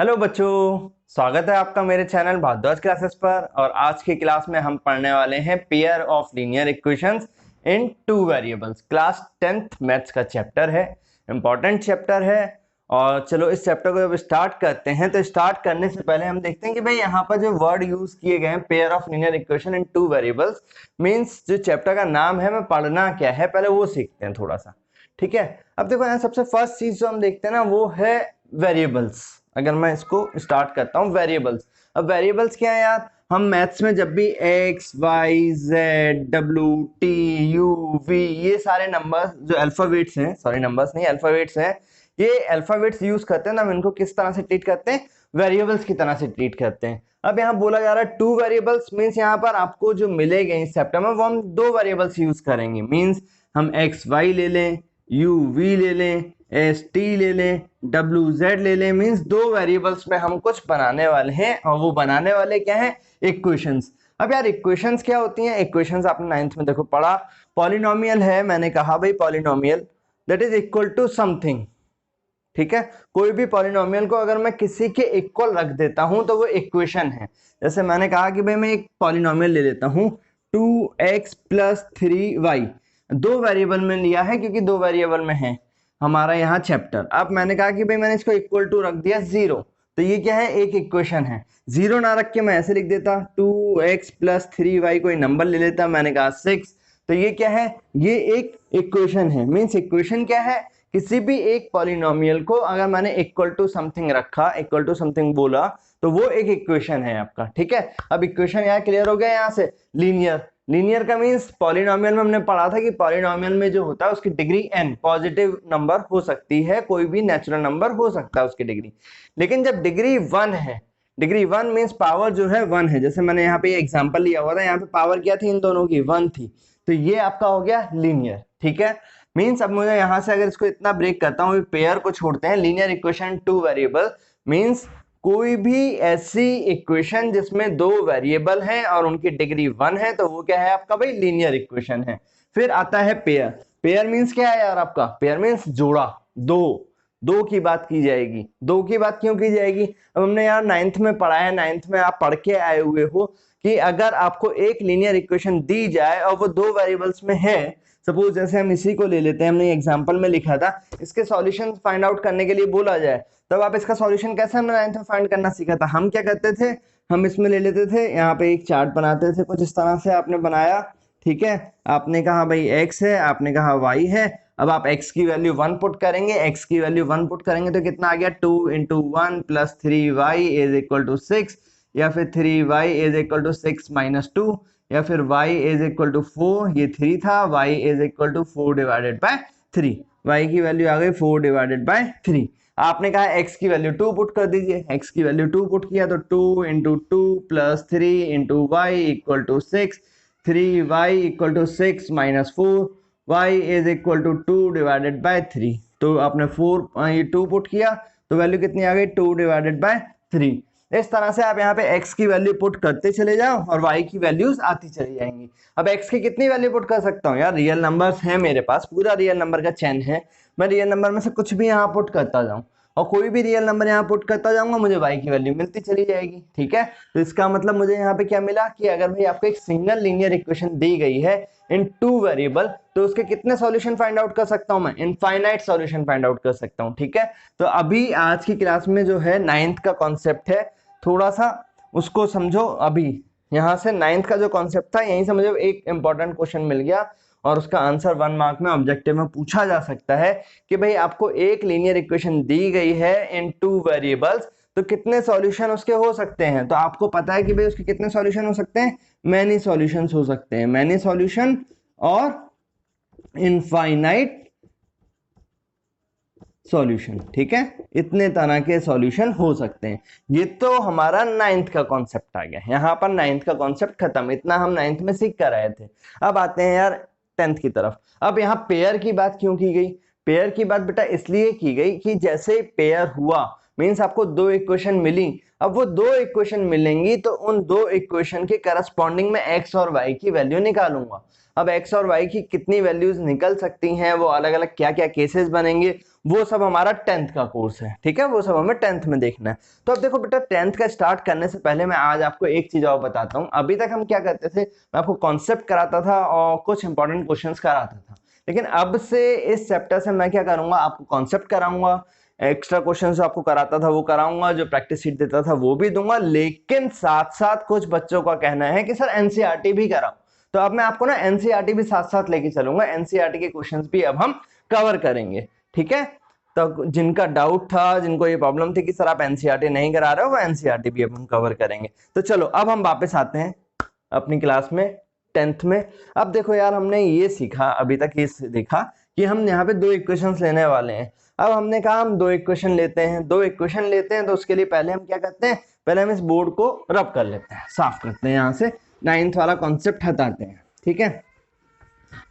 Hello बच्चों, स्वागत है आपका मेरे चैनल भारद्वाज क्लासेस पर। और आज की क्लास में हम पढ़ने वाले हैं pair of linear equations in two variables. Class 10th maths का चैप्टर है, इंपॉर्टेंट चैप्टर है। और चलो इस चैप्टर को जब स्टार्ट करते हैं तो स्टार्ट करने से पहले हम देखते हैं कि भाई यहाँ पर जो वर्ड यूज किए गए हैं pair of linear equation in two variables means जो चैप्टर का नाम है मैं पढ़ना क्या है पहले वो सीखते हैं थोड़ा सा। ठीक है, अब देखो यहाँ सबसे फर्स्ट चीज जो हम देखते हैं ना वो है वेरिएबल्स। अगर मैं इसको स्टार्ट करता हूँ वेरिएबल्स, अब वेरिएबल्स क्या है यार, हम मैथ्स में जब भी एक्स वाई जेड डब्ल्यू टी यू वी ये सारे नंबर्स जो अल्फाबेट्स हैं, सॉरी नंबर्स नहीं अल्फाबेट्स हैं, ये अल्फाबेट्स यूज करते हैं ना, हम इनको किस तरह से ट्रीट करते हैं, वेरिएबल्स की तरह से ट्रीट करते हैं। अब यहाँ बोला जा रहा है टू वेरिएबल्स मीन्स यहाँ पर आपको जो मिलेंगे इस चैप्टर में वो हम दो वेरिएबल्स यूज करेंगे। मीन्स हम एक्स वाई ले लें, यू वी ले लें, एस टी ले लें, डब्ल्यू जेड ले लें। मीन्स दो वेरिएबल्स में हम कुछ बनाने वाले हैं और वो बनाने वाले क्या है, इक्वेशंस। अब यार इक्वेशंस क्या होती हैं, इक्वेशंस आपने 9th में देखो पढ़ा, पॉलिनोमियल है, मैंने कहा भाई polynomial that is equal to something. ठीक है, कोई भी पॉलिनोमियल को अगर मैं किसी के इक्वल रख देता हूं तो वो इक्वेशन है। जैसे मैंने कहा कि भाई मैं एक पॉलिनोमियल ले लेता हूं 2x प्लस 3y, दो वेरिएबल में लिया है क्योंकि दो वेरिएबल में है हमारा यहाँ चैप्टर। अब मैंने कहा कि भाई मैंने इसको इक्वल टू रख दिया 0, तो ये क्या है, एक इक्वेशन है। 0 ना रख के मैं ऐसे लिख देता 2x प्लस 3y, कोई नंबर ले लेता, मैंने कहा 6, तो ये क्या है, ये एक इक्वेशन है। मीन्स इक्वेशन क्या है, किसी भी एक पॉलिनोमियल को अगर मैंने इक्वल टू समथिंग रखा, इक्वल टू समथिंग बोला, तो वो एक इक्वेशन है आपका। ठीक है, अब इक्वेशन यहाँ क्लियर हो गया। यहाँ से लीनियर, लीनियर का मीन्स पॉलिनोमियल में हमने पढ़ा था कि पॉलिनोमियल में जो होता है उसकी डिग्री n पॉजिटिव नंबर हो सकती है, कोई भी नेचुरल नंबर हो सकता है उसकी डिग्री। लेकिन जब डिग्री 1 है, डिग्री 1 मीन्स पावर जो है 1 है। जैसे मैंने यहाँ पे एग्जांपल लिया हुआ था, यहाँ पे पावर क्या थी इन दोनों की, 1 थी, तो ये आपका हो गया लीनियर। ठीक है, मीन्स अब मुझे यहां से अगर इसको इतना ब्रेक करता हूँ, पेयर को छोड़ते हैं, linear equation two variable means कोई भी ऐसी इक्वेशन जिसमें दो वेरिएबल हैं और उनकी डिग्री 1 है तो वो क्या है आपका भाई, लीनियर इक्वेशन है। फिर आता है पेयर। पेयर मीन्स क्या है यार आपका, पेयर मीन्स जोड़ा, दो, दो की बात की जाएगी। दो की बात क्यों की जाएगी, अब हमने यार 9th में पढ़ा है, 9th में आप पढ़ के आए हुए हो कि अगर आपको एक लीनियर इक्वेशन दी जाए और वो दो वेरिएबल्स में है, सपोज जैसे हम इसी को ले लेते हैं, हमने एग्जांपल में लिखा था, इसके सॉल्यूशन फाइंड आउट करने के लिए बोला जाए, तब आप इसका सॉल्यूशन कैसे हमने 9th में फाइंड करना सीखा था। हम क्या करते थे, हम इसमें ले लेते थे, यहाँ पे एक चार्ट बनाते थे कुछ इस तरह से, आपने बनाया, ठीक है, आपने कहा भाई x है, आपने कहा y है। अब आप x की वैल्यू 1 पुट करेंगे, x की वैल्यू 1 पुट करेंगे तो कितना आ गया, 2 into 1 plus 3y is equal to 6, या फिर 3y is equal to 6 minus 2, या फिर y इज इक्वल टू 4, ये 3 था, y is equal to 4 divided by 3, y की वैल्यू आ गई 4 डिवाइडेड बाय 3। आपने कहा x की वैल्यू 2 पुट कर दीजिए, x की वैल्यू 2 पुट किया तो 2 into 2 plus 3 into y equal to 6, 3y equal to 6 minus 4, y is equal to 2 divided by 3। तो आपने 4 ये 2 पुट किया तो वैल्यू कितनी आ गई, 2 डिवाइडेड बाय 3। इस तरह से आप यहाँ पे x की वैल्यू पुट करते चले जाओ और y की वैल्यूज आती चली जाएंगी। अब x की कितनी वैल्यू पुट कर सकता हूँ यार, रियल नंबर्स है मेरे पास, पूरा रियल नंबर का चेन है, मैं रियल नंबर में से कुछ भी यहाँ पुट करता जाऊँ और कोई भी रियल नंबर यहाँ पुट करता जाऊंगा, मुझे y की वैल्यू मिलती चली जाएगी। ठीक है, तो इसका मतलब मुझे यहाँ पे क्या मिला कि अगर भाई आपको एक सिंगल लीनियर इक्वेशन दी गई है इन टू वेरिएबल तो उसके कितने सॉल्यूशन फाइंड आउट कर सकता हूं मैं, इनफाइनाइट सॉल्यूशन फाइंड आउट कर सकता हूं। ठीक है, तो अभी आज की क्लास में जो है 9th का कॉन्सेप्ट है, थोड़ा सा उसको समझो। अभी यहाँ से 9th का जो कॉन्सेप्ट था यहीं से मुझे एक इंपॉर्टेंट क्वेश्चन मिल गया और उसका आंसर 1 मार्क में ऑब्जेक्टिव में पूछा जा सकता है कि भाई आपको एक लीनियर इक्वेशन दी गई है इन टू वेरिएबल्स तो कितने सॉल्यूशन उसके हो सकते हैं। तो आपको पता है कि भाई उसके कितने सॉल्यूशन हो सकते हैं, मैनी सॉल्यूशंस हो सकते हैं, मैनी सॉल्यूशन और इनफाइनाइट सॉल्यूशन। ठीक है, इतने तरह के सॉल्यूशन हो सकते हैं। ये तो हमारा 9th का कॉन्सेप्ट आ गया, यहाँ पर 9th का कॉन्सेप्ट खत्म, इतना हम 9th में सीख कर आए थे। अब आते हैं यार 10th की तरफ। अब यहाँ पेयर की बात क्यों की गई, पेयर की बात बेटा इसलिए की गई कि जैसे पेयर हुआ मीन्स आपको दो इक्वेशन मिली। अब वो दो इक्वेशन मिलेंगी तो उन दो इक्वेशन के करस्पॉन्डिंग में एक्स और वाई की वैल्यू निकालूंगा। अब एक्स और वाई की कितनी वैल्यूज निकल सकती हैं, वो अलग अलग क्या क्या केसेस बनेंगे, वो सब हमारा 10th का कोर्स है, ठीक है, वो सब हमें 10th में देखना है। तो अब देखो बेटा 10th का स्टार्ट करने से पहले मैं आज आपको एक चीज और बताता हूँ। अभी तक हम क्या करते थे, मैं आपको कॉन्सेप्ट कराता था और कुछ इंपॉर्टेंट क्वेश्चंस कराता था, लेकिन अब से इस चैप्टर से मैं क्या करूंगा, आपको कॉन्सेप्ट कराऊंगा, एक्स्ट्रा क्वेश्चन जो आपको कराता था वो कराऊंगा, जो प्रैक्टिस शीट देता था वो भी दूंगा, लेकिन साथ साथ कुछ बच्चों का कहना है कि सर एनसीईआरटी भी कराओ। तो अब मैं आपको ना एनसीईआरटी भी साथ साथ लेके चलूंगा, एनसीईआरटी के क्वेश्चंस भी अब हम कवर करेंगे, ठीक है। तो जिनका डाउट था, जिनको ये प्रॉब्लम थी कि सर आप एनसीईआरटी नहीं करा रहे हो, वो एनसीईआरटी भी अब हम कवर करेंगे। तो चलो अब हम वापस आते हैं अपनी क्लास में 10th में। अब देखो यार हमने ये सीखा अभी तक, ये देखा कि हम यहाँ पे दो इक्वेशंस लेने वाले हैं। अब हमने कहा हम दो इक्वेशन लेते हैं, दो इक्वेशन लेते हैं, तो उसके लिए पहले हम क्या करते हैं, पहले हम इस बोर्ड को रब कर लेते हैं, साफ करते हैं, यहाँ से 9th वाला कॉन्सेप्ट हटाते हैं, ठीक है।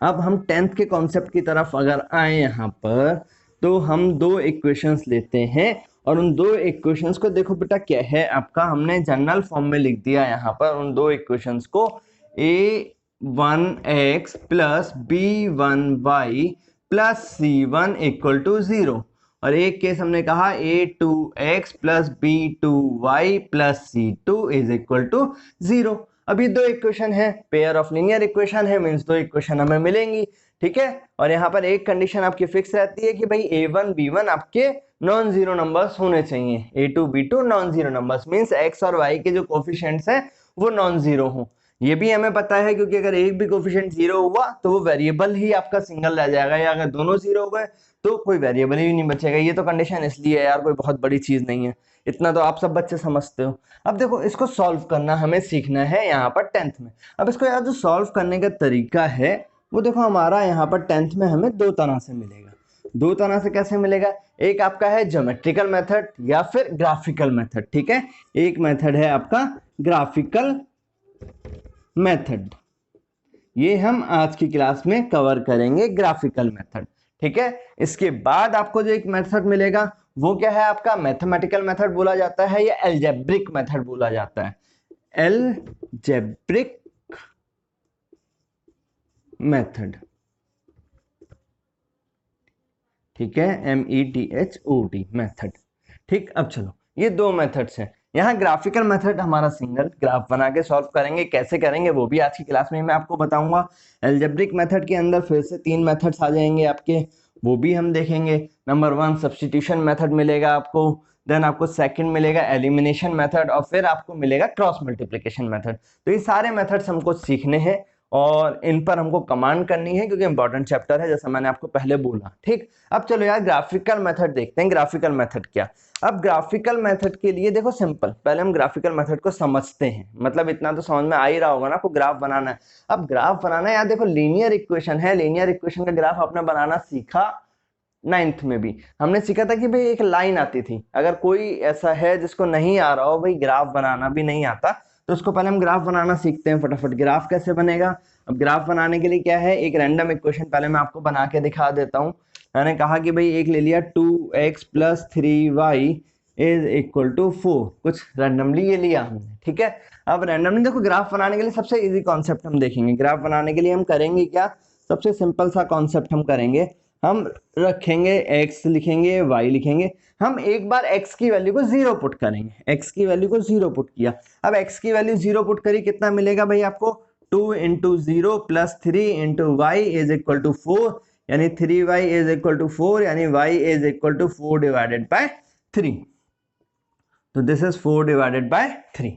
अब हम 10th के कॉन्सेप्ट की तरफ अगर आए यहाँ पर, तो हम दो इक्वेशंस लेते हैं और उन दो इक्वेशंस को देखो बेटा क्या है आपका, हमने जनरल फॉर्म में लिख दिया यहाँ पर उन दो इक्वेशंस को, a1x plus b1y plus c1 equal to 0, और एक केस हमने कहा a2x plus b2y plus c2 is equal to 0। अभी दो इक्वेशन है, पेयर ऑफ लीनियर इक्वेशन है, मींस दो इक्वेशन हमें मिलेंगी, ठीक है। और यहाँ पर एक कंडीशन आपकी फिक्स रहती है कि भाई a1 b1 आपके नॉन जीरो नंबर्स होने चाहिए, a2 b2 non zero numbers, means x और y के जो कोफिशिएंट्स हैं वो नॉन जीरो हों। ये भी हमें पता है क्योंकि अगर एक भी कोफिशिएंट जीरो हुआ तो वो वेरिएबल ही आपका सिंगल रह जाएगा, या अगर दोनों जीरो हो गए तो कोई वेरिएबल ही नहीं बचेगा। ये तो कंडीशन इसलिए है यार, कोई बहुत बड़ी चीज नहीं है, इतना तो आप सब बच्चे समझते हो। अब देखो इसको सॉल्व करना हमें सीखना है यहाँ पर 10th में। अब इसको यार जो सॉल्व करने का तरीका है वो देखो हमारा यहाँ पर 10th में हमें दो तरह से मिलेगा। दो तरह से कैसे मिलेगा, एक आपका है ज्योमेट्रिकल मेथड या फिर ग्राफिकल मेथड, ठीक है। एक मेथड है आपका ग्राफिकल मेथड, ये हम आज की क्लास में कवर करेंगे, ग्राफिकल मेथड, ठीक है। इसके बाद आपको जो एक मेथड मिलेगा वो क्या है आपका, मैथमेटिकल मेथड बोला जाता है या एल्जेब्रिक मेथड बोला जाता है, एल्जेब्रिक मेथड, ठीक है, METHOD मेथड, ठीक। अब चलो ये दो मेथड्स हैं। यहाँ ग्राफिकल मेथड हमारा सिंगल ग्राफ बना के सॉल्व करेंगे, कैसे करेंगे वो भी आज की क्लास में मैं आपको बताऊंगा। एल्जेब्रिक मेथड के अंदर फिर से तीन मेथड्स आ जाएंगे आपके, वो भी हम देखेंगे। नंबर 1 सब्स्टिट्यूशन मेथड मिलेगा आपको, देन आपको सेकंड मिलेगा एलिमिनेशन मेथड, और फिर आपको मिलेगा क्रॉस मल्टीप्लिकेशन मेथड। तो ये सारे मेथड्स हमको सीखने हैं और इन पर हमको कमांड करनी है क्योंकि इंपॉर्टेंट चैप्टर है, जैसा मैंने आपको पहले बोला, ठीक। अब चलो यार ग्राफिकल मेथड देखते हैं, ग्राफिकल मेथड क्या। अब ग्राफिकल मेथड के लिए देखो सिंपल, पहले हम ग्राफिकल मेथड को समझते हैं, मतलब इतना तो समझ में आ ही रहा होगा ना, आपको ग्राफ बनाना है। अब ग्राफ बनाना है यार, देखो लीनियर इक्वेशन है, लीनियर इक्वेशन का ग्राफ आपने बनाना सीखा 9th में भी। हमने सीखा था कि भाई एक लाइन आती थी, अगर कोई ऐसा है जिसको नहीं आ रहा हो, भाई ग्राफ बनाना भी नहीं आता, तो उसको पहले हम ग्राफ बनाना सीखते हैं फटाफट। ग्राफ कैसे बनेगा, अब ग्राफ बनाने के लिए क्या है, एक रैंडम इक्वेशन पहले मैं आपको बना के दिखा देता हूँ। मैंने कहा कि भाई एक ले लिया 2x plus 3y is equal to 4, कुछ रैंडमली ये लिया हमने, ठीक है। अब रैंडमली देखो ग्राफ बनाने के लिए सबसे इजी कॉन्सेप्ट हम देखेंगे। ग्राफ बनाने के लिए हम करेंगे क्या, सबसे सिंपल सा कॉन्सेप्ट हम करेंगे, हम रखेंगे x लिखेंगे, y लिखेंगे, हम एक बार x की वैल्यू को 0 पुट करेंगे, x की वैल्यू को 0 पुट किया। अब x की वैल्यू 0 पुट करी, कितना मिलेगा भाई आपको, 2 into 0 plus 3 into y is equal to 4, यानी 3y इज इक्वल टू 4, यानी y is equal to 4 divided by 3, तो दिस इज 4 डिवाइडेड बाय 3,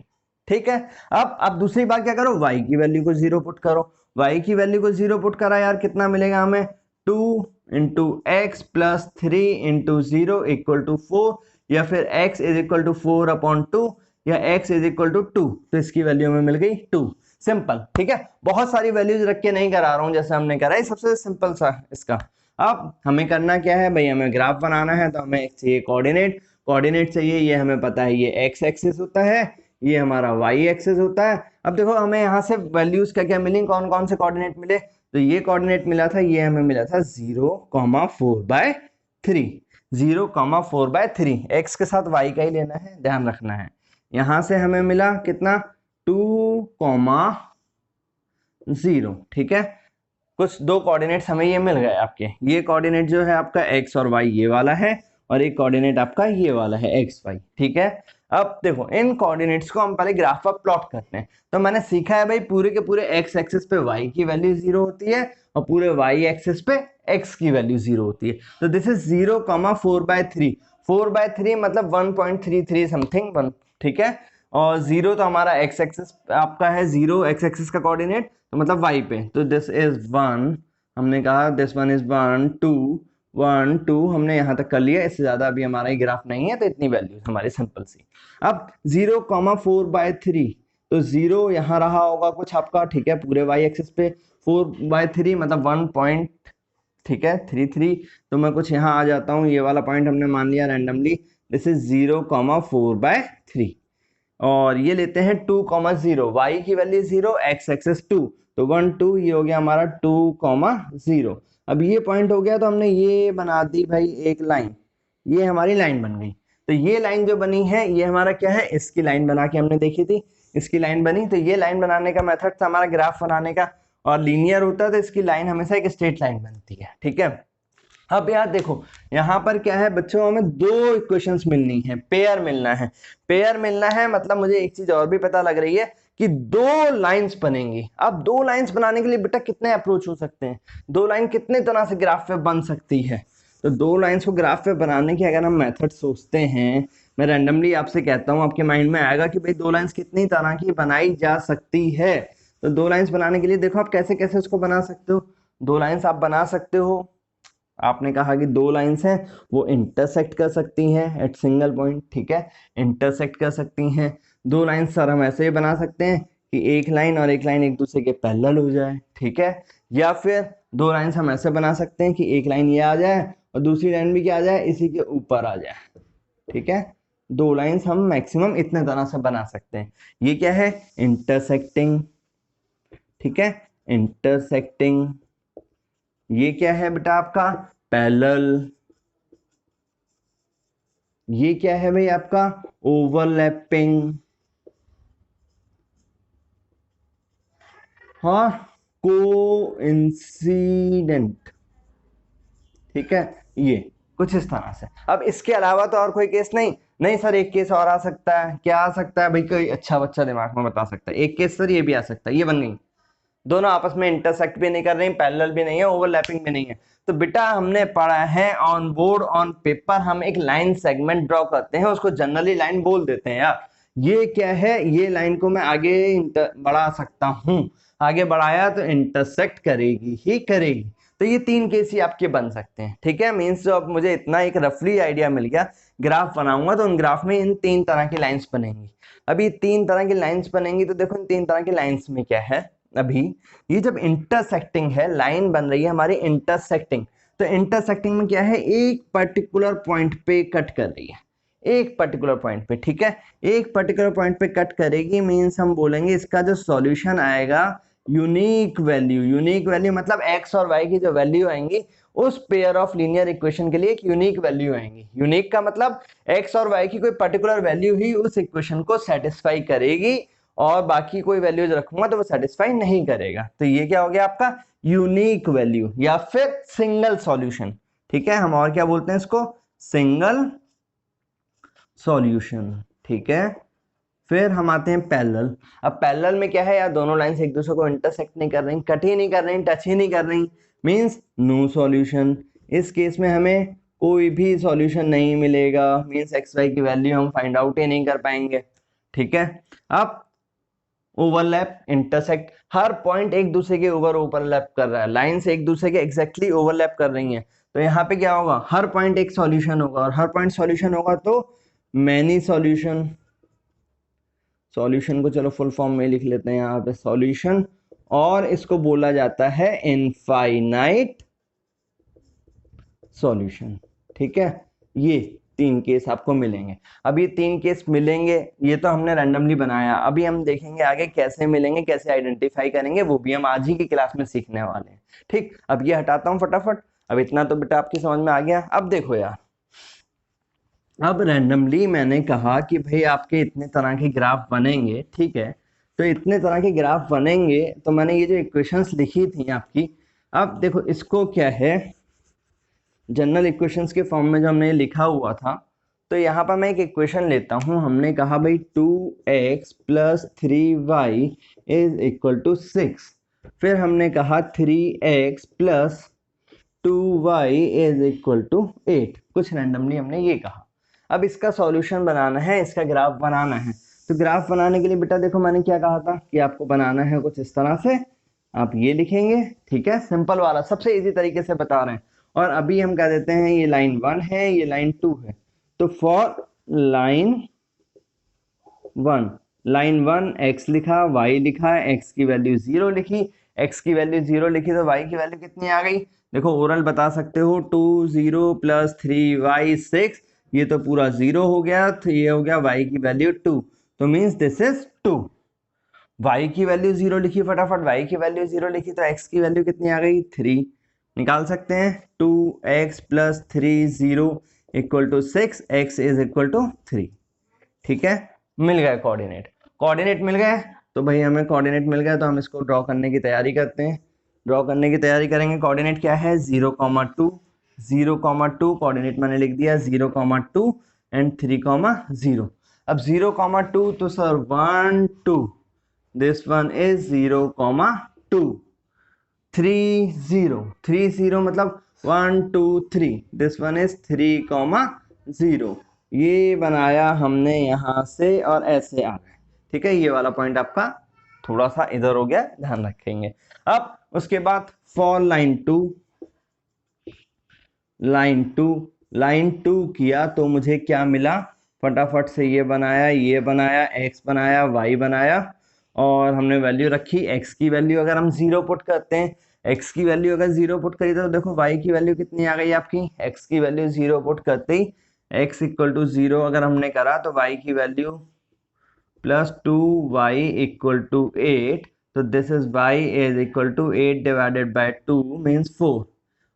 ठीक है। अब दूसरी बात क्या करो, y की वैल्यू को 0 पुट करो, y की वैल्यू को 0 पुट करा यार, कितना मिलेगा हमें, 2 into x plus 3 into 0 equal to 4, या फिर x is equal to 4 upon 2, या x इज इक्वल टू 2, तो इसकी वैल्यू हमें मिल गई 2, सिंपल, ठीक है। बहुत सारी वैल्यूज रख के नहीं करा रहा हूं जैसे हमने करा है, सबसे सिंपल सा इसका। अब हमें करना क्या है भाई, हमें ग्राफ बनाना है, तो हमें चाहिए कोऑर्डिनेट चाहिए, ये हमें पता है, ये x एक्सिस होता है, ये हमारा y एक्सिस होता है। अब देखो हमें यहाँ से वैल्यूज क्या क्या मिली, कौन कौन से कोऑर्डिनेट मिले, तो ये कोऑर्डिनेट मिला था, ये हमें मिला था 0,4/3, 0,4/3, x के साथ y का ही लेना है, ध्यान रखना है। यहां से हमें मिला कितना 2,0, ठीक है। कुछ दो कोऑर्डिनेट्स हमें ये मिल गए आपके, ये कोऑर्डिनेट जो है आपका x और y ये वाला है, और एक कोऑर्डिनेट आपका ये वाला है xy, ठीक है। अब देखो इन कोऑर्डिनेट्स को हम पहले ग्राफ पर प्लॉट करते हैं। तो मैंने सीखा है भाई पूरे के पूरे x एक्सिस पे y की वैल्यू 0 होती है और पूरे y एक्सिस पे x की वैल्यू 0 होती है। तो दिस इज 0,4/3, 4/3 मतलब 1.33 समथिंग 1, ठीक है। और 0 तो हमारा x एक्सिस आपका है, 0 x एक्सिस का कोऑर्डिनेट, तो मतलब y पे, तो दिस इज 1, हमने कहा दिस वन इज 1 2 1 2, हमने यहां तक कर लिया, इससे ज्यादा अभी हमारा ये ग्राफ नहीं है, तो इतनी वैल्यू हमारी सिंपल सी। अब 0,4/3, तो 0 यहाँ रहा होगा कुछ आपका, ठीक है, पूरे y एक्सिस पे, 4/3 मतलब 1 पॉइंट, ठीक है 33, तो मैं कुछ यहाँ आ जाता हूँ, ये वाला पॉइंट हमने मान लिया रैंडमली, दिस इज 0,4/3। और ये लेते हैं 2,0, y की वैल्यू 0, x एक्सिस 2, तो 1 2, ये हो गया हमारा 2,0। अब ये पॉइंट हो गया, तो हमने ये बना दी भाई एक लाइन, ये हमारी लाइन बन गई। तो ये लाइन जो बनी है ये हमारा क्या है, इसकी लाइन बना के हमने देखी थी, इसकी लाइन बनी। तो ये लाइन बनाने का मेथड था हमारा ग्राफ बनाने का, और लीनियर होता है तो इसकी लाइन हमेशा एक स्ट्रेट लाइन बनती है, ठीक है। अब यार देखो यहाँ पर क्या है बच्चों, हमें दो इक्वेशंस मिलनी है, पेयर मिलना है। पेयर मिलना है मतलब मुझे एक चीज और भी पता लग रही है कि दो लाइंस बनेंगी। अब दो लाइंस बनाने के लिए बेटा कितने अप्रोच हो सकते हैं, दो लाइन कितने तरह से ग्राफ पे बन सकती है। तो दो लाइंस को ग्राफ पे बनाने की अगर हम मेथड सोचते हैं, मैं रैंडमली आपसे कहता हूँ, आपके माइंड में आएगा कि भाई दो लाइंस कितनी तरह की बनाई जा सकती है। तो दो लाइंस बनाने के लिए देखो आप कैसे कैसे उसको बना सकते हो। दो लाइंस आप बना सकते हो, आपने कहा कि दो लाइंस हैं वो इंटरसेक्ट कर सकती हैं एट सिंगल पॉइंट, ठीक है, इंटरसेक्ट कर सकती हैं। दो लाइंस सर हम ऐसे ही बना सकते हैं कि एक लाइन और एक लाइन एक दूसरे के पैरेलल हो जाए, ठीक है। या फिर दो लाइंस हम ऐसे बना सकते हैं कि एक लाइन ये आ जाए और दूसरी लाइन भी क्या आ जाए, इसी के ऊपर आ जाए, ठीक है। दो लाइंस हम मैक्सिमम इतने तरह से बना सकते हैं। ये क्या है, इंटरसेक्टिंग, ठीक है, इंटरसेक्टिंग। ये क्या है बेटा आपका, पैरेलल। ये क्या है भाई आपका, ओवरलैपिंग। हाँ, कोइंसिडेंट, ठीक है। ये कुछ इस तरह से। अब इसके अलावा तो और कोई केस नहीं, नहीं सर एक केस और आ सकता है, क्या आ सकता है भाई, कोई अच्छा बच्चा दिमाग में बता सकता है एक केस, सर ये भी आ सकता है, ये बन गई, दोनों आपस में इंटरसेक्ट भी नहीं कर रही, पैरेलल भी नहीं है, ओवरलैपिंग भी नहीं है। तो बेटा हमने पढ़ा है ऑन बोर्ड ऑन पेपर हम एक लाइन सेगमेंट ड्रॉ करते हैं, उसको जनरली लाइन बोल देते हैं यार। ये क्या है, ये लाइन को मैं आगे बढ़ा सकता हूं, आगे बढ़ाया तो इंटरसेक्ट करेगी ही करेगी। तो ये तीन केस ही आपके बन सकते हैं, ठीक है। मीन्स जो अब मुझे इतना एक रफली आइडिया मिल गया, ग्राफ बनाऊंगा तो उन ग्राफ में इन तीन तरह की लाइंस बनेंगी। अभी तीन तरह की लाइंस बनेंगी, तो देखो इन तीन तरह की लाइंस में क्या है, अभी ये जब इंटरसेक्टिंग है, लाइन बन रही है हमारी इंटरसेक्टिंग, तो इंटरसेक्टिंग में क्या है, एक पर्टिकुलर पॉइंट पे कट कर रही है, एक पर्टिकुलर पॉइंट पे, ठीक है। एक पर्टिकुलर पॉइंट पे कट करेगी मींस हम बोलेंगे इसका जो सॉल्यूशन आएगा यूनिक वैल्यू, यूनिक वैल्यू मतलब x और y की जो वैल्यू आएंगी उस पेयर ऑफ लीनियर इक्वेशन के लिए एक यूनिक वैल्यू आएंगी। यूनिक का मतलब x और y की कोई पर्टिकुलर वैल्यू ही उस इक्वेशन को सेटिस्फाई करेगी, और बाकी कोई वैल्यूज रखूंगा तो वो सेटिस्फाई नहीं करेगा। तो ये क्या हो गया आपका यूनिक वैल्यू या फिर सिंगल सॉल्यूशन, ठीक है। हम और क्या बोलते हैं इसको, सिंगल सॉल्यूशन, ठीक है। फिर हम आते हैं पैरेलल। अब पैरेलल में क्या है यार, दोनों लाइंस एक दूसरे को इंटरसेक्ट नहीं कर रही, कट ही नहीं कर रही, टच ही नहीं कर रही, मींस नो सॉल्यूशन। इस केस में हमें कोई भी सॉल्यूशन नहीं मिलेगा, मींस एक्स वाई की वैल्यू हम फाइंड आउट ही नहीं कर पाएंगे, ठीक है। अब ओवरलैप, इंटरसेक्ट, हर पॉइंट एक दूसरे के ऊपर ओवरलैप कर रहा है, लाइंस एक दूसरे के एग्जैक्टली ओवरलैप कर रही हैं, तो यहाँ पे क्या होगा, हर पॉइंट एक सॉल्यूशन होगा, और हर पॉइंट सॉल्यूशन होगा तो मैनी सॉल्यूशन। सॉल्यूशन को चलो फुल फॉर्म में लिख लेते हैं यहाँ पे, सॉल्यूशन, और इसको बोला जाता है इनफाइनाइट सॉल्यूशन, ठीक है। ये तीन केस आपको मिलेंगे। अब ये तीन केस मिलेंगे, ये तो हमने रैंडमली बनाया, अभी हम देखेंगे आगे कैसे मिलेंगे, कैसे आइडेंटिफाई करेंगे, वो भी हम आज ही की क्लास में सीखने वाले हैं, ठीक। अब ये हटाता हूँ फटाफट, अब इतना तो बेटा आपकी समझ में आ गया। अब देखो यार, अब रैंडमली मैंने कहा कि भाई आपके इतने तरह के ग्राफ बनेंगे, ठीक है। तो इतने तरह के ग्राफ बनेंगे, तो मैंने ये जो इक्वेशंस लिखी थी आपकी, अब देखो इसको क्या है, जनरल इक्वेशंस के फॉर्म में जो हमने लिखा हुआ था, तो यहाँ पर मैं एक इक्वेशन लेता हूँ। हमने कहा भाई 2x plus 3y is equal to 6। फिर हमने कहा 3x plus 2y is equal to 8। कुछ रैंडमली हमने ये कहा। अब इसका सॉल्यूशन बनाना है, इसका ग्राफ बनाना है। तो ग्राफ बनाने के लिए बेटा देखो मैंने क्या कहा था कि आपको बनाना है कुछ इस तरह से। आप ये लिखेंगे, ठीक है, सिंपल वाला, सबसे इजी तरीके से बता रहे हैं। और अभी हम कह देते हैं ये लाइन 1 है, ये लाइन 2 है। तो फॉर लाइन 1 x लिखा, y लिखा, x की वैल्यू 0 लिखी, x की वैल्यू 0 लिखी, तो y की वैल्यू कितनी आ गई? देखो ओरल बता सकते हो, 2 0 प्लस 3y 6, ये तो पूरा 0 हो गया, तो ये हो गया y की वैल्यू 2। तो मीन्स दिस इज 2। y की वैल्यू 0 लिखी, फटाफट y की वैल्यू 0 लिखी, तो x की वैल्यू कितनी आ गई? 3। निकाल सकते हैं 2x plus 3 0 equal to 6, x is equal to 3। ठीक है, मिल गए कोऑर्डिनेट। कोऑर्डिनेट मिल गए, तो भाई हमें कोऑर्डिनेट मिल गया, तो हम इसको ड्रॉ करने की तैयारी करते हैं। ड्रॉ करने की तैयारी करेंगे। कोऑर्डिनेट क्या है? 0,2। 0,2 कोऑर्डिनेट मैंने लिख दिया, 0,2 एंड 3,0। अब 0,2 तो सर 1 2, दिस वन इज 0,2। 3 0, 3 0 मतलब 1 2 3, दिस वन इज 3,0। ये बनाया हमने यहाँ से और ऐसे आ रहा है, ठीक है। ये वाला पॉइंट आपका थोड़ा सा इधर हो गया, ध्यान रखेंगे। अब उसके बाद फॉर लाइन 2, लाइन 2 किया तो मुझे क्या मिला? फटाफट से ये बनाया, ये बनाया, x बनाया, y बनाया, और हमने वैल्यू रखी। x की वैल्यू अगर हम 0 पुट करते हैं, x की वैल्यू अगर 0 पुट करी तो देखो y की वैल्यू कितनी आ गई आपकी? x की वैल्यू 0 पुट करते ही x इक्वल टू 0 अगर हमने करा तो y की value plus 2y equal to 8। तो this is y is equal to 8 divided by 2 means 4।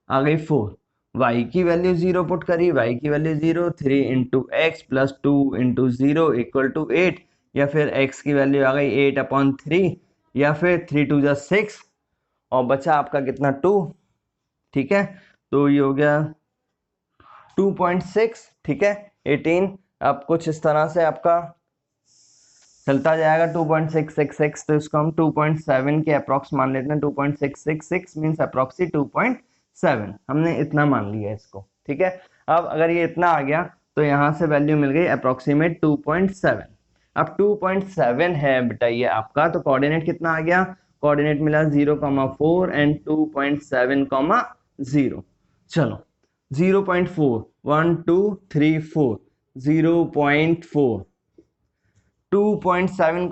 आ गई 4। y की वैल्यू 0 पुट करी, y की value 0, 3 into x plus 2 into 0 equal to 8, या फिर x की वैल्यू आ गई 8/3, या फिर 3 2 6, और बचा आपका कितना? 2। ठीक है, तो ये हो गया 2.6, ठीक है, 18। अब कुछ इस तरह से आपका चलता जाएगा 2.666, तो इसको हम 2.7 के अप्रॉक्स मान लेते हैं। 2.666 मीन्स अप्रॉक्सी 2.7, हमने इतना मान लिया इसको, ठीक है। अब अगर ये इतना आ गया तो यहाँ से वैल्यू मिल गई अप्रोक्सीमेट 2.7। अब 2.7 है बेटा ये आपका, तो कोऑर्डिनेट कितना आ गया? कोऑर्डिनेट मिला 0,4 एंड 2.7, 0। चलो 0.4, 1 2 3 4, 0.4, 2.7,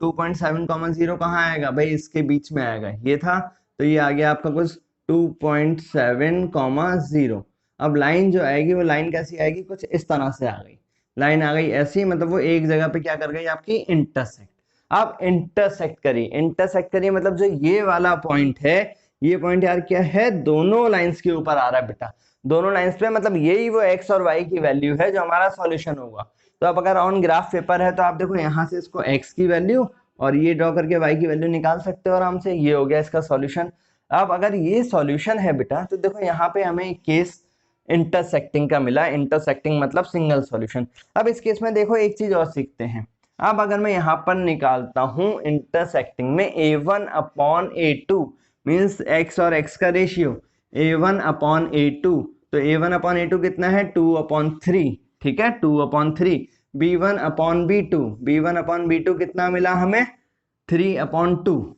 2.7, कहाँ आएगा भाई? इसके बीच में आएगा, ये था, तो ये आ गया आपका कुछ 2.7, अब लाइन जो आएगी वो लाइन कैसी आएगी? कुछ इस तरह से आ गई। लाइन आ गई ऐसी, मतलब वो एक जगह पे क्या कर गई आपकी? इंटरसेक्ट। अब इंटरसेक्ट करिए मतलब जो ये वाला पॉइंट है, ये पॉइंट यार क्या है? दोनों लाइंस के ऊपर आ रहा है बेटा, दोनों लाइंस पे, मतलब यही वो x और y की वैल्यू है जो हमारा सॉल्यूशन होगा। तो अब अगर ऑन ग्राफ पेपर है तो आप देखो यहाँ से इसको x की वैल्यू और ये ड्रॉ करके y की वैल्यू निकाल सकते हो आराम से। ये हो गया इसका सॉल्यूशन। अब अगर ये सॉल्यूशन है बेटा, तो देखो यहाँ पे हमें एक केस इंटरसेक्टिंग का मिला। इंटरसेक्टिंग मतलब सिंगल सॉल्यूशन। अब इस केस में देखो एक चीज और सीखते हैं। अब अगर मैं यहाँ पर निकालता हूँ इंटरसेक्टिंग में a1/a2 मीन्स x और x का रेशियो, a1/a2, तो a1/a2 कितना है? 2/3, ठीक है, 2/3। b1/b2, b1/b2 कितना मिला हमें? 3/2,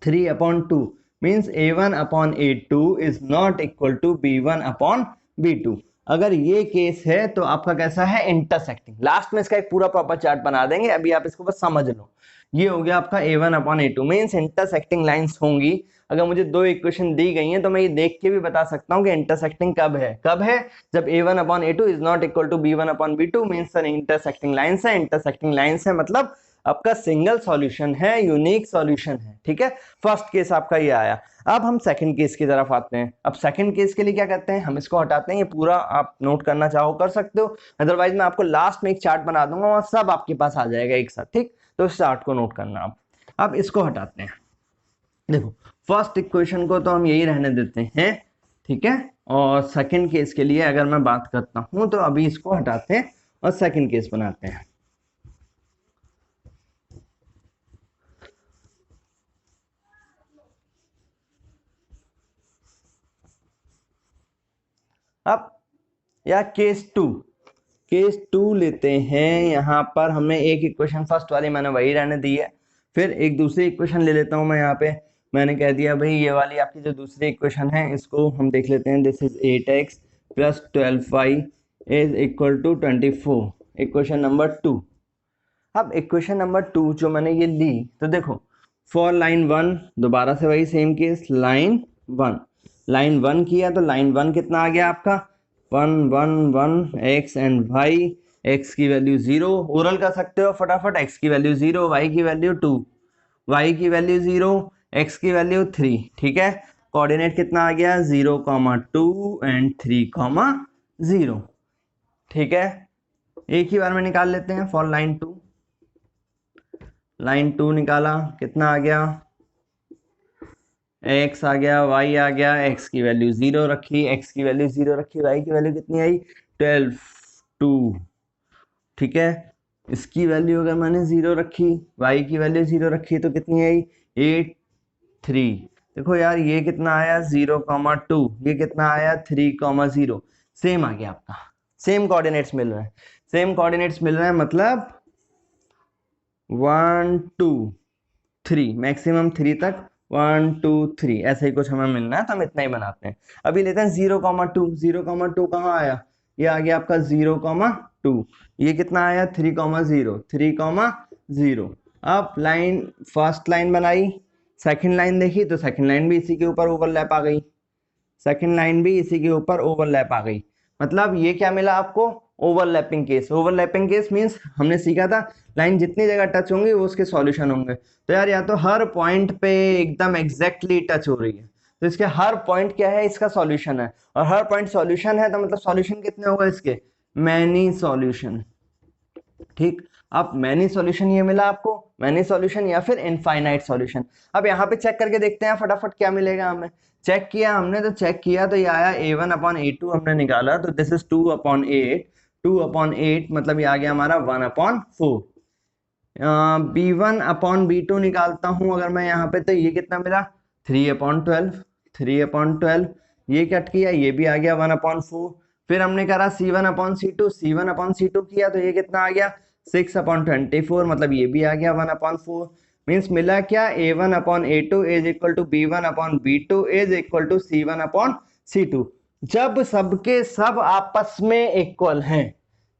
3/2 means a1/a2 is not equal to b1/b2। अगर ये केस है तो आपका कैसा है? इंटरसेक्टिंग। लास्ट में इसका एक पूरा प्रॉपर चार्ट बना देंगे, अभी आप इसको बस समझ लो। ये हो गया आपका a1/a2 मीन्स इंटरसेक्टिंग लाइंस होंगी। अगर मुझे दो इक्वेशन दी गई हैं तो मैं ये देख के भी बता सकता हूँ कि इंटरसेक्टिंग कब है। कब है? जब a1/a2 is not equal to b1/b2 means sir intersecting lines है। इंटरसेक्टिंग लाइंस है मतलब आपका सिंगल सॉल्यूशन है, यूनिक सॉल्यूशन है। ठीक है, फर्स्ट केस आपका ये आया। अब हम सेकंड केस की तरफ आते हैं। अब सेकंड केस के लिए क्या करते हैं, हम इसको हटाते हैं। ये पूरा आप नोट करना चाहो कर सकते हो, अदरवाइज मैं आपको लास्ट में एक चार्ट बना दूंगा और सब आपके पास आ जाएगा एक साथ। ठीक, तो इस चार्ट को नोट करना आप। अब इसको हटाते हैं। देखो फर्स्ट इक्वेशन को तो हम यही रहने देते हैं, ठीक है, और सेकंड केस के लिए अगर मैं बात करता हूं तो अभी इसको हटाते हैं और सेकंड केस बनाते हैं। अब या केस टू लेते हैं। यहां पर हमें एक इक्वेशन फर्स्ट वाली मैंने वही रहने दी है, फिर एक दूसरी इक्वेशन ले लेता हूं मैं। यहाँ पे मैंने कह दिया भाई ये वाली आपकी जो दूसरी इक्वेशन है इसको हम देख लेते हैं। This is 8x plus 12y is equal to 24, equation number 2। अब इक्वेशन नंबर 2 जो मैंने ये ली, तो देखो फॉर लाइन 1 दोबारा से वही सेम केस, लाइन वन किया तो लाइन 1 कितना आ गया आपका 1 1 1 x एंड y। x की वैल्यू 0, ओरल कर सकते हो फटाफट। x की वैल्यू 0, y की वैल्यू 2, y की वैल्यू 0, x की वैल्यू 3। ठीक है, कोऑर्डिनेट कितना आ गया 0, 2 एंड 3, 0। ठीक है, एक ही बार में निकाल लेते हैं। फॉर लाइन 2 निकाला, कितना आ गया x आ गया, y आ गया, x की वैल्यू 0 रखी, y की वैल्यू कितनी आई 12 2। ठीक है, इसकी वैल्यू अगर मैंने 0 रखी, y की वैल्यू 0 रखी तो कितनी आई 8 3। देखो यार ये कितना आया 0, 2, ये कितना आया 3, 0। सेम आ गया आपका, सेम कोऑर्डिनेट्स मिल रहे हैं, मतलब 1 2 3, मैक्सिमम 3 तक 1 2 3 ऐसे ही कुछ हमें मिलना है, तो हम इतना ही बनाते हैं। अभी लेते हैं 0, 2। 0, 2 कहाँ आया, ये आ गया आपका 0, 2। ये कितना आया 3, 0, 3, 0। अब लाइन फर्स्ट लाइन बनाई, सेकंड लाइन देखी तो सेकंड लाइन भी इसी के ऊपर ओवरलैप आ गई। मतलब ये क्या मिला आपको, ओवरलैपिंग केस मींस हमने सीखा था लाइन जितनी जगह टच होंगी वो उसके सॉल्यूशन होंगे। तो यार या तो हर पॉइंट पे एकदम एग्जैक्टली टच हो रही है, तो इसके हर पॉइंट क्या है, इसका सॉल्यूशन है, और हर पॉइंट सॉल्यूशन है तो मतलब सॉल्यूशन कितने होगा इसके, मैनी सॉल्यूशन। ठीक, अब मैनी सॉल्यूशन ये मिला आपको, मैनी सॉल्यूशन या फिर इनफाइनाइट सॉल्यूशन। अब यहाँ पे चेक करके देखते हैं फटाफट क्या मिलेगा हमें। चेक किया तो ये आया a1/a2 हमने निकाला, तो दिस इज 2/8, 2/8 मतलब ये आ गया हमारा 1/4। b1/b2 निकालता हूं अगर मैं यहाँ पे, तो ये कितना मिला 3/12। ये कट किया, ये भी आ गया 1/4। फिर हमने करा C1/C2 किया तो ये कितना आ गया 6/24, मतलब ये भी आ गया 1/4। मीन्स मिला क्या, a1/a2 is equal to b1/b2 is equal to C1/C2। जब सबके सब आपस में इक्वल हैं,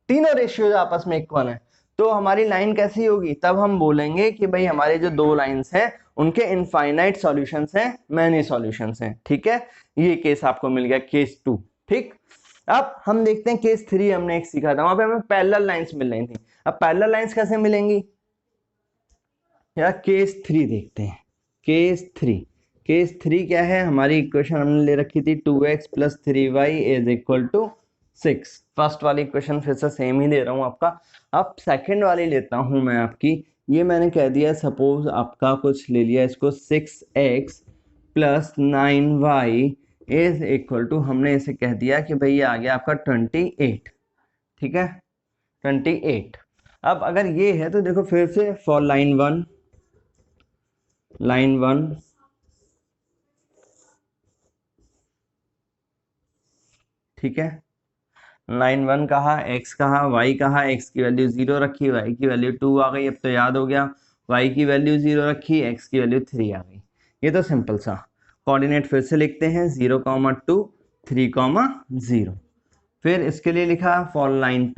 तीनों रेशियोज आपस में इक्वल हैं, तो हमारी लाइन कैसी होगी, तब हम बोलेंगे कि भाई हमारे जो दो लाइंस हैं उनके इनफाइनाइट सॉल्यूशंस हैं, मैनी सॉल्यूशंस हैं। ठीक है, ये केस आपको मिल गया केस 2। ठीक, अब हम देखते हैं केस 3। हमने एक सीखा था, वहां पे हमें पैरेलल लाइंस मिल रही थी। अब पैरेलल लाइंस कैसे मिलेंगी, या केस 3 देखते हैं। केस 3 क्या है, हमारी इक्वेशन हमने ले रखी थी 2x plus 3y is equal to 6। First वाली इक्वेशन फिर से सेम ही दे रहा हूं आपका। अब सेकंड वाली लेता हूं मैं आपकी, ये मैंने कह दिया सपोज आपका कुछ ले लिया इसको 6x plus 9y is equal to, हमने इसे कह दिया कि भाई ये आ गया आपका 28। ठीक है, 28। अब अगर ये है तो देखो फिर से फॉर लाइन 1 ठीक है, लाइन 1 कहा, x कहा, y कहा, x की वैल्यू 0 रखी, y की वैल्यू 2 आ गई। अब तो याद हो गया, y की वैल्यू 0 रखी, x की वैल्यू 3 आ गई। ये तो सिंपल सा। कोऑर्डिनेट फिर से लिखते हैं 0, 2, 3, 0। फिर इसके लिए लिखा फॉर लाइन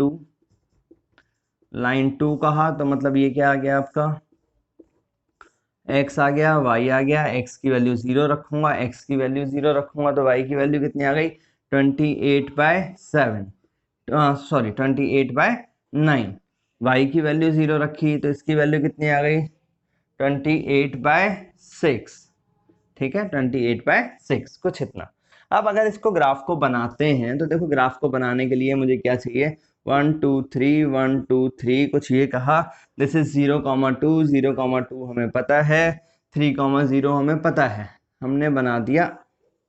2 कहा, तो मतलब ये क्या आ गया आपका, x आ गया, y आ गया, x की वैल्यू 0 रखूंगा, तो y की वैल्यू कितनी आ गई 28/7, सॉरी 28/9। y की वैल्यू 0 रखी तो इसकी वैल्यू कितनी आ गई 28/6। ठीक है 28/6 कुछ इतना। अब अगर इसको ग्राफ को बनाते हैं तो देखो ग्राफ को बनाने के लिए मुझे क्या चाहिए 1 2 3 1 2 3 कुछ ये कहा। दिस इज 0,2 0,2 हमें पता है, 3,0 हमें पता है, हमने बना दिया,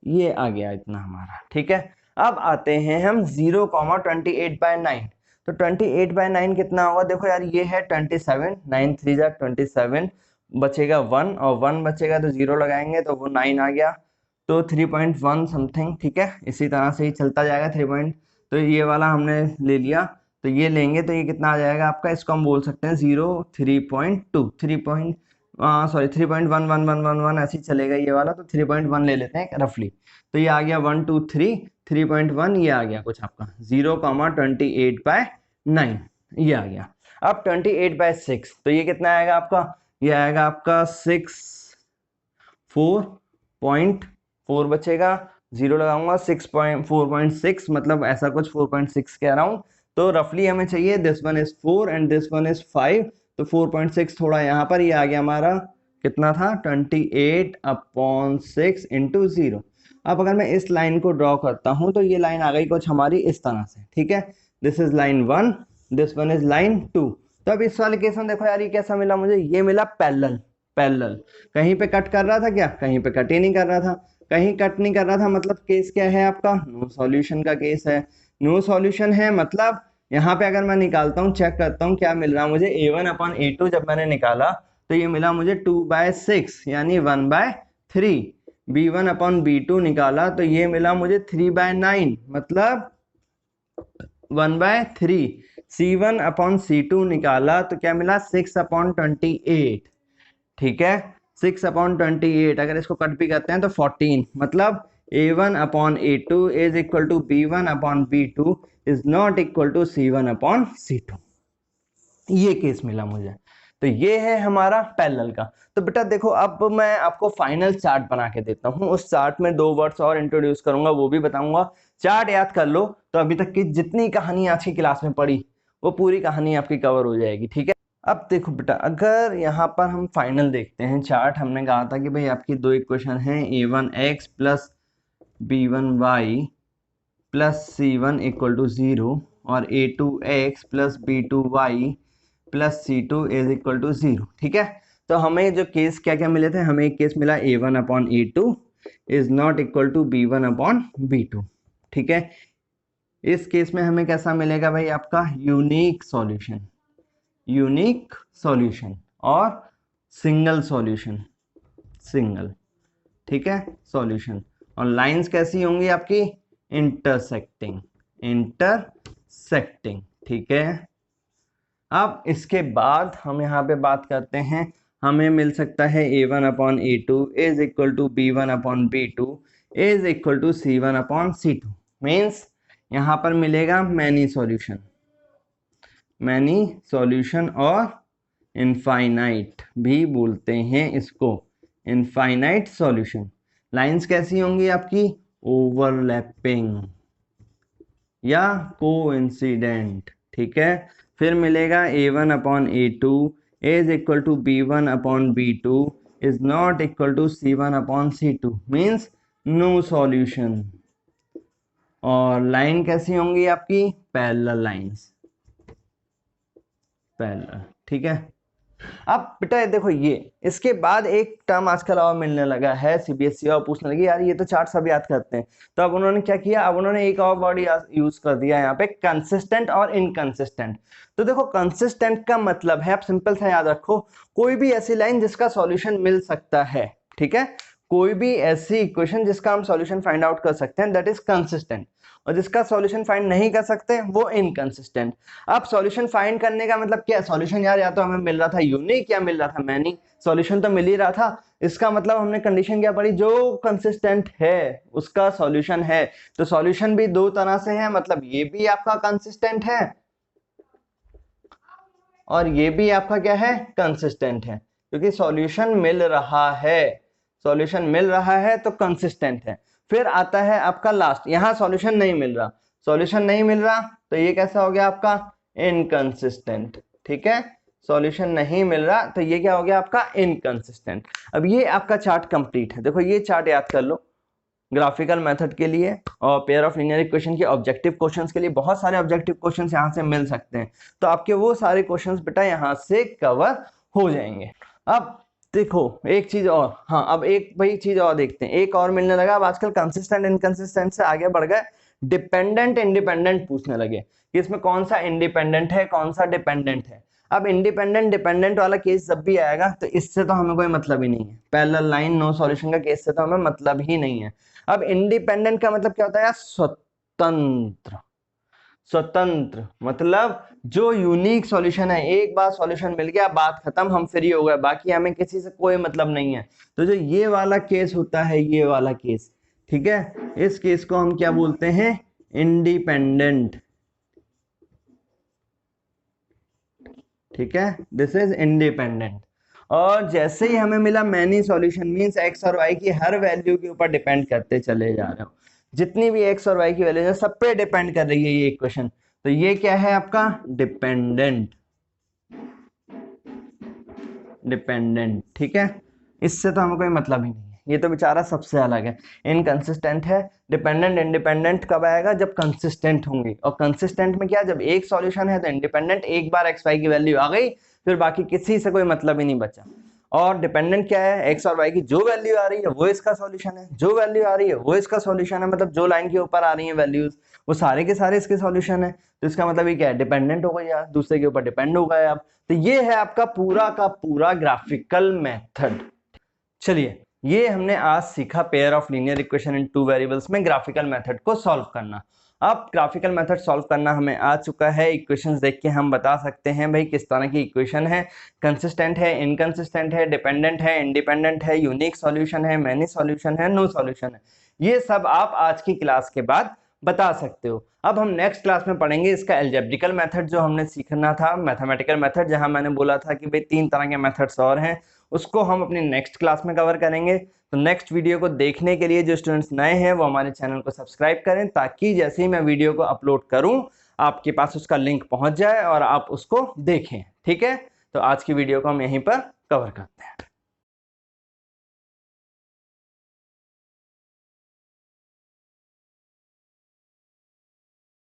ये आ गया इतना हमारा। ठीक है अब आते हैं हम 0,28/9। तो 28/9 कितना होगा, देखो यार ये है 27, 9 3 जा 27, बचेगा 1 और 1 बचेगा तो 0 लगाएंगे तो वो 9 आ गया, तो 3.1 समथिंग। ठीक है इसी तरह से ही चलता जाएगा 3 पॉइंट, तो ये वाला हमने ले लिया, तो ये लेंगे तो ये कितना आ जाएगा आपका, इसको हम बोल सकते हैं 0 3.2 3.111111 ऐसे ही चलेगा ये वाला, तो 3.1 ले लेते हैं रफली। तो ये आ गया 1 2 3 3.1, ये आ गया कुछ आपका 0,28/9 ये आ गया। अब 28/6 तो ये कितना आएगा आपका, ये आएगा आपका 4.4 बचेगा, 0 लगाऊंगा 4.6 मतलब ऐसा कुछ 4.6 कह रहा हूं, तो रफली हमें चाहिए this one is 4 and this one is 5, तो 4.6 थोड़ा यहाँ पर, ये आ गया हमारा कितना था 28/6 इंटू 0। अब अगर मैं इस लाइन को ड्रॉ करता हूं तो ये लाइन आ गई कुछ हमारी इस तरह से। ठीक है this is line 1, this one is line 2। तो अब इस वाले केस में देखो यार ये कैसा मिला मुझे, ये मिला पैरेलल। पैरेलल कहीं पे कट कर रहा था क्या, कहीं पे कट ही नहीं कर रहा था, कहीं कट नहीं कर रहा था, मतलब केस क्या है आपका, नो सॉल्यूशन का केस है। नो सॉल्यूशन है मतलब यहाँ पे अगर मैं निकालता हूँ, चेक करता हूँ क्या मिल रहा है मुझे, a1/a2 जब मैंने निकाला तो ये मिला मुझे 2/6 यानी 1/3। b1/b2 निकाला तो ये मिला मुझे 3/9 मतलब 1/3। c1/c2 निकाला तो क्या मिला 6/28। ठीक है 6/28, अगर इसको कट भी करते हैं तो 14 मतलब a1/a2 is equal to b1/b2 is not equal to c1/c2। ये केस मिला मुझे, तो ये है हमारा पैरेलल का। तो बेटा देखो अब मैं आपको फाइनल चार्ट बना के देता हूँ, उस चार्ट में 2 वर्ड्स और इंट्रोड्यूस करूंगा, वो भी बताऊंगा। चार्ट याद कर लो तो अभी तक की जितनी कहानी आज की क्लास में पढ़ी वो पूरी कहानी आपकी कवर हो जाएगी। ठीक है अब देखो बेटा अगर यहाँ पर हम फाइनल देखते हैं चार्ट, हमने कहा था कि भाई आपकी 2 इक्वेशन हैं a1x plus b1y plus c1 equal to 0 और a2x plus b2y plus c2 is equal to 0। ठीक है तो हमें जो केस क्या क्या मिले थे, हमें एक केस मिला a1/a2 is not equal to b1/b2। ठीक है इस केस में हमें कैसा मिलेगा भाई आपका यूनिक सॉल्यूशन, यूनिक सॉल्यूशन और सिंगल सॉल्यूशन, सिंगल। ठीक है सॉल्यूशन, और लाइंस कैसी होंगी आपकी इंटरसेक्टिंग, इंटरसेक्टिंग। ठीक है अब इसके बाद हम यहाँ पे बात करते हैं, हमें मिल सकता है a1/a2 is equal to b1/b2 is equal to c1/c2। Means यहाँ पर मिलेगा मैनी सॉल्यूशन, मैनी सॉल्यूशन और इनफाइनाइट भी बोलते हैं इसको, इनफाइनाइट सॉल्यूशन। लाइंस कैसी होंगी आपकी ओवरलैपिंग या कोइंसिडेंट। ठीक है फिर मिलेगा a1/a2 is equal to b1/b2 is not equal to c1/c2 means no solution. और लाइन कैसी होंगी आपकी पैरेलल लाइंस, पैरेलल। ठीक है अब बेटा देखो ये इसके बाद एक टर्म आजकल और मिलने लगा है, सीबीएसई और पूछने लगी यार ये तो चार्ट सब याद करते हैं, तो अब उन्होंने क्या किया, अब उन्होंने एक और वर्ड यूज कर दिया यहाँ पे कंसिस्टेंट और इनकंसिस्टेंट। तो देखो कंसिस्टेंट का मतलब है, आप सिंपल सा याद रखो, कोई भी ऐसी लाइन जिसका सॉल्यूशन मिल सकता है। ठीक है कोई भी ऐसी इक्वेशन जिसका हम सॉल्यूशन फाइंड आउट कर सकते हैं दैट इज कंसिस्टेंट, और जिसका सॉल्यूशन फाइंड नहीं कर सकते वो इनकंसिस्टेंट। अब सॉल्यूशन फाइंड करने का मतलब क्या है, सॉल्यूशन यार या तो हमें मिल रहा था यूनिक या मिल रहा था मैनी, सॉल्यूशन तो मिल ही रहा था, इसका मतलब हमने कंडीशन क्या पढ़ी, जो कंसिस्टेंट है उसका सॉल्यूशन है। तो सॉल्यूशन भी 2 तरह से है, मतलब ये भी आपका कंसिस्टेंट है और ये भी आपका क्या है कंसिस्टेंट है, क्योंकि सॉल्यूशन मिल रहा है, सॉल्यूशन मिल रहा है तो कंसिस्टेंट है। फिर आता है आपका लास्ट, यहां सॉल्यूशन नहीं मिल रहा, सॉल्यूशन नहीं मिल रहा तो ये कैसा हो गया आपका इनकंसिस्टेंट। ठीक है, सॉल्यूशन नहीं मिल रहा, तो ये क्या हो गया आपका इनकंसिस्टेंट। अब ये आपका चार्ट कंप्लीट है। देखो ये चार्ट याद कर लो, ग्राफिकल मेथड के लिए और पेयर ऑफ लीनियर इक्वेशन के ऑब्जेक्टिव क्वेश्चंस के लिए बहुत सारे ऑब्जेक्टिव क्वेश्चंस यहाँ से मिल सकते हैं, तो आपके वो सारे क्वेश्चंस बेटा यहाँ से कवर हो जाएंगे। अब देखो एक चीज और, हाँ अब एक भाई चीज और देखते हैं, एक और मिलने लगा। अब आजकल कंसिस्टेंट इनकंसिस्टेंट से आगे बढ़ गए, डिपेंडेंट इंडिपेंडेंट पूछने लगे कि इसमें कौन सा इंडिपेंडेंट है कौन सा डिपेंडेंट है। अब इंडिपेंडेंट डिपेंडेंट वाला केस जब भी आएगा तो इससे तो हमें कोई मतलब ही नहीं है, पैरेलल लाइन नो सॉल्यूशन का केस से तो हमें मतलब ही नहीं है। अब इंडिपेंडेंट का मतलब क्या होता है, स्वतंत्र। स्वतंत्र मतलब जो यूनिक सॉल्यूशन है, एक बार सॉल्यूशन मिल गया बात खत्म, हम फ्री हो गए, बाकी हमें किसी से कोई मतलब नहीं है। तो जो ये वाला केस होता है, ये वाला केस, ठीक है, इस केस को हम क्या बोलते हैं, इंडिपेंडेंट। ठीक है, दिस इज इंडिपेंडेंट। और जैसे ही हमें मिला मैनी सॉल्यूशन, मींस एक्स और वाई की हर वैल्यू के ऊपर डिपेंड करते चले जा रहे हो, जितनी भी एक्स और वाई की वैल्यू है सब पे डिपेंड कर रही है ये इक्वेशन, तो ये क्या है आपका डिपेंडेंट। डिपेंडेंट, ठीक है, इससे तो हमें कोई मतलब ही नहीं है, ये तो बेचारा सबसे अलग है, इनकंसिस्टेंट है। डिपेंडेंट इंडिपेंडेंट कब आएगा, जब कंसिस्टेंट होंगे, और कंसिस्टेंट में क्या, जब एक सॉल्यूशन है तो इंडिपेंडेंट, एक बार एक्स वाई की वैल्यू आ गई फिर बाकी किसी से कोई मतलब ही नहीं बचा। और डिपेंडेंट क्या है, एक्स और वाई की जो वैल्यू आ रही है वो इसका सॉल्यूशन है, जो वैल्यू आ रही है वो इसका सॉल्यूशन है, मतलब जो लाइन के ऊपर आ रही है वैल्यूज वो सारे के सारे इसके सॉल्यूशन है। तो इसका मतलब ये क्या है, डिपेंडेंट हो गए यार, दूसरे के ऊपर डिपेंड हो गए आप। तो ये है आपका पूरा का पूरा ग्राफिकल मेथड। चलिए, ये हमने आज सीखा pair of linear equation in two variables में ग्राफिकल मेथड को सॉल्व करना। अब ग्राफिकल मेथड सॉल्व करना हमें आ चुका है, इक्वेशंस देख के हम बता सकते हैं भाई किस तरह की इक्वेशन है, कंसिस्टेंट है, इनकंसिस्टेंट है, डिपेंडेंट है, इंडिपेंडेंट है, यूनिक सॉल्यूशन है, मैनी सॉल्यूशन है, नो सॉल्यूशन है। ये सब आप आज की क्लास के बाद बता सकते हो। अब हम नेक्स्ट क्लास में पढ़ेंगे इसका एल्जेब्रिकल मेथड जो हमने सीखना था, मैथमेटिकल मेथड, जहां मैंने बोला था कि भाई 3 तरह के मेथड्स और हैं, उसको हम अपनी नेक्स्ट क्लास में कवर करेंगे। तो नेक्स्ट वीडियो को देखने के लिए जो स्टूडेंट्स नए हैं वो हमारे चैनल को सब्सक्राइब करें, ताकि जैसे ही मैं वीडियो को अपलोड करूं आपके पास उसका लिंक पहुंच जाए और आप उसको देखें। ठीक है, तो आज की वीडियो को हम यहीं पर कवर करते हैं।